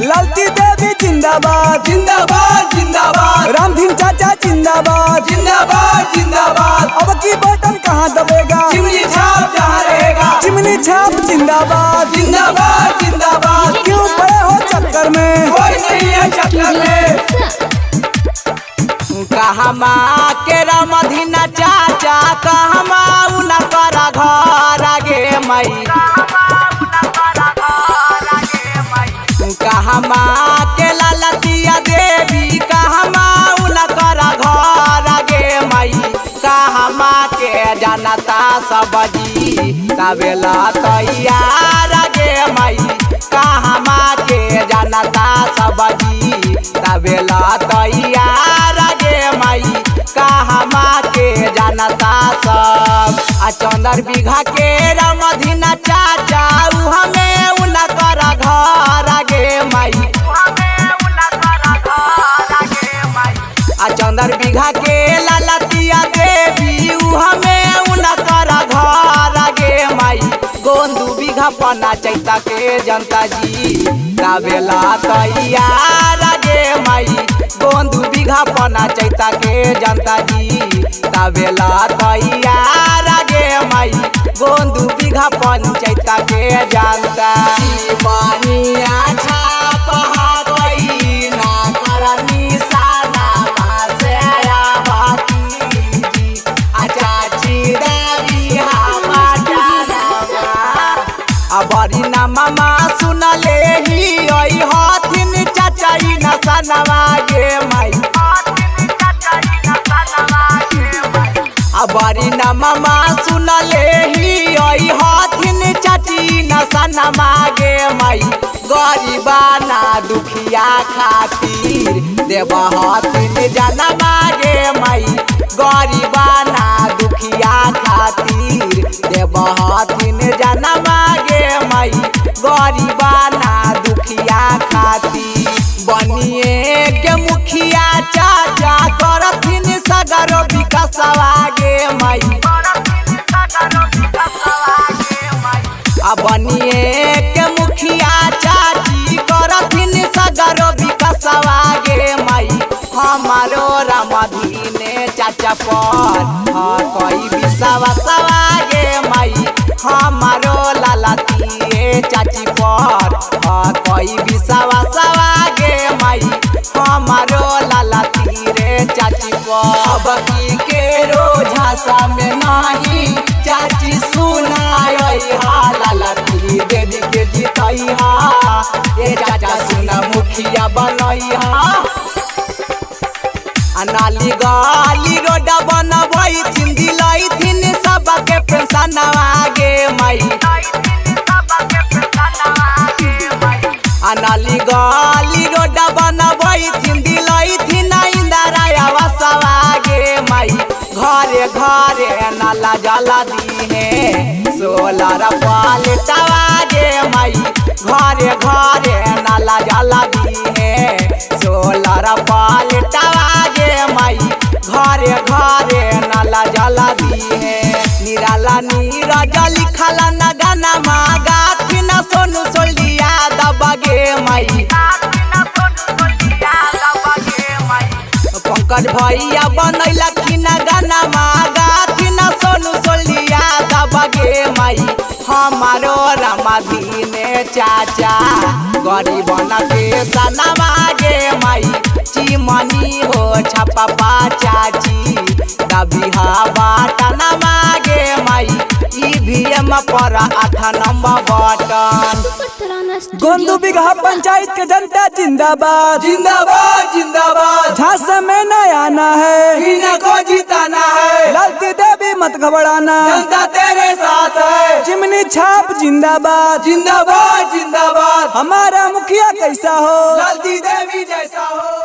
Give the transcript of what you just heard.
लालती देवी जिंदाबाद जिंदाबाद जिंदाबाद। रामधीन चाचा जिंदाबाद जिंदाबाद जिंदाबाद। अब की बटन कहाँ दबेगा, चिमनी छाप जहाँ रहेगा। चिमनी छाप जिंदाबाद जिंदाबाद जिंदाबाद। क्यों पड़े हो चक्कर में, कोई नहीं है चक्कर में। कहमा के रामधीन चाचा कहमा उन कर घर गे मई, कहमा के लालतिया देवी कहमा उन कर घर गे मई, कहमा के जनता सबजी तबेला तैयार गे मई, कहमा के जनता सबजी तबेला तैयार गे मई, कहमा के जनता सब आ 14 बीघा के रामधीन चाचा हमें उन कर घर गे मई, आ 14 बीघा के लालतिया देवी हमें उन कर घर गे मई, गोंदू बीघा पना चैता के जनता जी तबेला तैयार गे मई, गोंदू बीघा पना चैता के जनता जी तबेला तैयार गे मई, गोंदू बीघा पंचायत के जनता जीवनिया छाप गई ना करनी साना भाषा बाती जी चाची देवी हमारा बड़ी ना मामा सुन ले ही हथिन चाचाई न सनवा गे मई, बड़ी न मामा सुन ले ही हथिन चाची न सनमा गे मई, गरीबा ना दुखिया खातिर देव हथिन जनमा गे मई, गरीबा ना दुखिया खातिर देव हथिन जनमा गे मई, गरीबा ना दुखिया खातिर बनिए के मुखिया चाचा करथिन सगरो विकासवा गे मई, बनिए के मुखिया चाची करथिन सगरो विकासवा गे मई, हमारो रामधीन चाचा पर कोई विश्वासवा गे मई, हमारो लालती चाची पर कोई विश्वासवा गे मई, हमारो लालती रे चाची पर अब की के रोझा में नहीं चाची सुनाई लालती देवी के जीतई ये चाचा सुना मुखिया बनई नाली गाली रोड बनबई थिन दिलई थिन सबके पेंशनवा गे मई, नाली गाली रोड बनबई थिन दिलई थिन इंदिरा आवासवा गे मई, घरे घरे नाला जला दीहे सोलर पालटवा गे मई, घरे घरे नाला जला दीहे सोलर पालटवा गे मई, घरे घरे नाला जला दीहे निराला नीरज लिखल न गाना मागा थिन सोनू सोल्डिया दबा गे मई, पंकज भैया बनैलखिन गाना मागा थिन सोनू सोल्डिया दबा गे मई, हमारो रामधीन चाचा गरीबन के सनमा गे मई, चिमनी हो छपपा चाची दबी बाटनमा गे मई, EVM पर 8 नंबर बटन। गोंदू बीघा पंचायत के जनता जिंदाबाद जिंदाबाद जिंदाबाद। झांसा में न आना है, इन्हें को जिताना है, लालती देवी मत घबराना, जनता तेरे साथ है। चिमनी छाप जिंदाबाद जिंदाबाद जिंदाबाद। हमारा मुखिया कैसा हो, लालती देवी जैसा हो।